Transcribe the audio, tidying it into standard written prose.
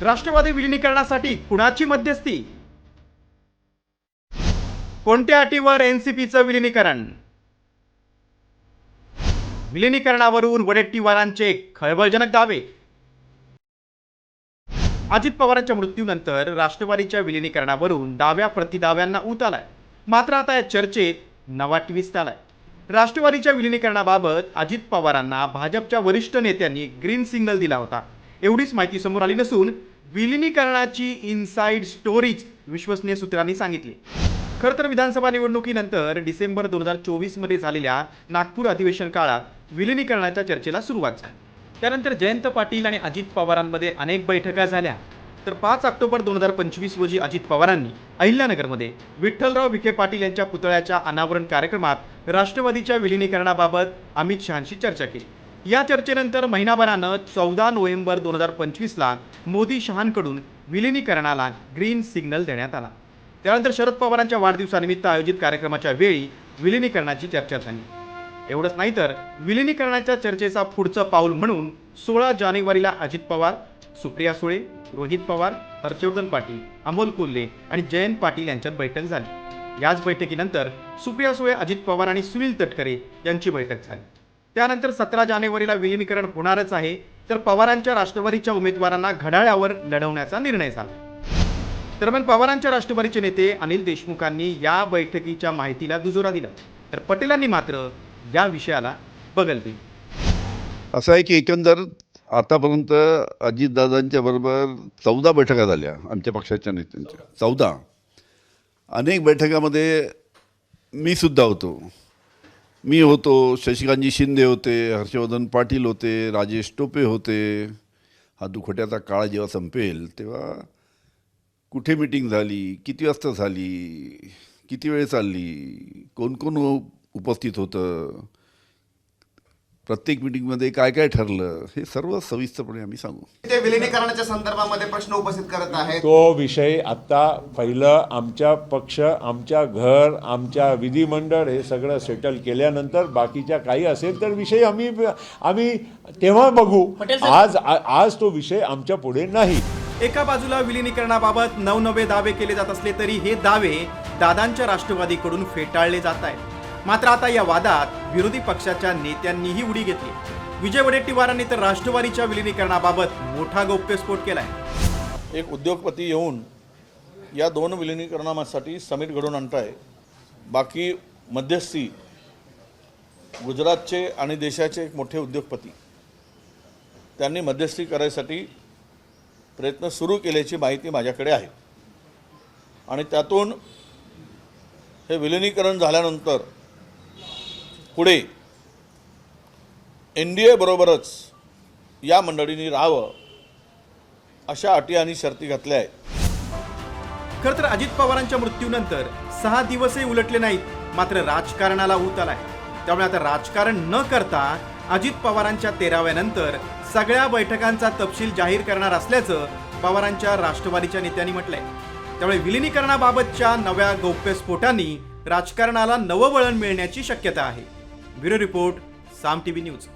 राष्ट्रवादी विलिनीकरणासाठी कुणाची मध्यस्थी? कोणत्या अटीवर एनसीपीचं विलिनीकरण? विलिनीकरणावरून वडेट्टीवारांचे खळबळजनक दावे. अजित पवारांच्या मृत्यूनंतर राष्ट्रवादीच्या विलिनीकरणावरून डाव्या प्रतिदाव्यांना ऊत आलाय. मात्र आता या चर्चेत नवा ट्विस्ट आलाय. राष्ट्रवादीच्या विलिनीकरणाबाबत अजित पवारांना भाजपच्या वरिष्ठ नेत्यांनी ग्रीन सिग्नल दिला होता. एवढीच माहिती समोर आली नसून विलिनीकरणाची इनसाइड स्टोरीज विश्वसनीय सूत्रांनी सांगितली. खरं तर विधानसभा निवडणुकीनंतर डिसेंबर 2024 मध्ये झालेल्या नागपूर अधिवेशन काळात विलिनीकरणाच्या चर्चेला सुरुवात झाली. त्यानंतर जयंत पाटील आणि अजित पवारांमध्ये अनेक बैठका झाल्या. तर 5 ऑक्टोबर 2025 रोजी अजित पवारांनी अहिल्यानगरमध्ये विठ्ठलराव विखे पाटील यांच्या पुतळ्याच्या अनावरण कार्यक्रमात राष्ट्रवादीच्या विलिनीकरणाबाबत अमित शहांशी चर्चा केली. या चर्चेनंतर महिनाभरानं 14 नोव्हेंबर 2025ला मोदी शहांकडून विलिनीकरणाला ग्रीन सिग्नल देण्यात आला. त्यानंतर शरद पवारांच्या वाढदिवसानिमित्त आयोजित कार्यक्रमाच्या वेळी विलिनीकरणाची चर्चा झाली. एवढंच नाही तर विलिनीकरणाच्या चर्चेचा पुढचं पाऊल म्हणून 16 जानेवारीला अजित पवार, सुप्रिया सुळे, रोहित पवार, हर्षवर्धन पाटील, अमोल कोल्हे आणि जयंत पाटील यांच्यात बैठक झाली. याच बैठकीनंतर सुप्रिया सुळे, अजित पवार आणि सुनील तटकरे यांची बैठक झाली. त्यानंतर 17 जानेवारीला विलिनीकरण होणारच आहे, तर पवारांच्या राष्ट्रवादीच्या उमेदवारांना घड्याळावर लढवण्याचा निर्णय झाला. दरम्यान पवारांच्या राष्ट्रवादीचे नेते अनिल देशमुखांनी या बैठकीच्या माहितीला दुजोरा दिला, तर पटेलांनी मात्र या विषयाला बगल दिली. असं आहे की एकंदर आतापर्यंत अजितदादांच्या बरोबर 14 बैठका झाल्या आमच्या पक्षाच्या नेत्यांच्या. 14. अनेक बैठकामध्ये मी सुद्धा होतो. मी होतो, शशिकांतजी शिंदे होते, हर्षवर्धन पाटील होते, राजेश टोपे होते. हा दुखट्याचा काळ जेव्हा संपेल तेव्हा कुठे मीटिंग झाली, किती वाजता झाली, किती वेळ चालली, कोण कोण उपस्थित होतं, प्रत्येक मीटिंगमध्ये काय काय ठरलं, हे सर्व सविस्तरपणे आम्ही सांगू. ते विलिनीकरणाच्या संदर्भामध्ये प्रश्न उपस्थित करत आहेत. तो विषय आता पहिलं आमच्या पक्ष, आमच्या घर, आमच्या विधिमंडळ हे सगळं सेटल केल्यानंतर बाकीच्या काही असेल तर विषय आम्ही तेव्हा बघू. आज तो विषय आमच्या पुढे नाही. एका बाजूला विलिनीकरणाबाबत नवनवे दावे केले जात असले तरी हे दावे दादांच्या राष्ट्रवादीकडून फेटाळले जात आहेत. मात्र आता या वादात विरोधी पक्षाच्या नेत्यांनीही उडी घेतली. विजय वडेट्टीवारांनी तर राष्ट्रवादीच्या विलिनीकरणाबाबत मोठा गौप्यस्फोट केलाय. एक उद्योगपती येऊन या 2 विलिनीकरणासाठी समिट घडवून आणताय. बाकी मध्यस्थी गुजरातचे आणि देशाचे एक मोठे उद्योगपती त्यांनी मध्यस्थी करायसाठी प्रयत्न सुरू केल्याची माहिती माझ्याकडे आहे. आणि त्यातून हे विलिनीकरण झाल्यानंतर पुढे NDA बरोबरच या मंडळींनी राहावं अशा अटी आणि शर्ती घातल्या आहेत. खरं तर अजित पवारांच्या मृत्यूनंतर 6 दिवसही उलटले नाहीत, मात्र राजकारणाला ऊत आलाय. त्यामुळे आता राजकारण न करता अजित पवारांच्या 13व्या नंतर सगळ्या बैठकांचा तपशील जाहीर करणार असल्याचं पवारांच्या राष्ट्रवादीच्या नेत्यांनी म्हटलंय. त्यामुळे विलिनीकरणाबाबतच्या नव्या गौप्यस्फोटांनी राजकारणाला नवं वळण मिळण्याची शक्यता आहे. ब्युरो रिपोर्ट, साम TV न्यूज.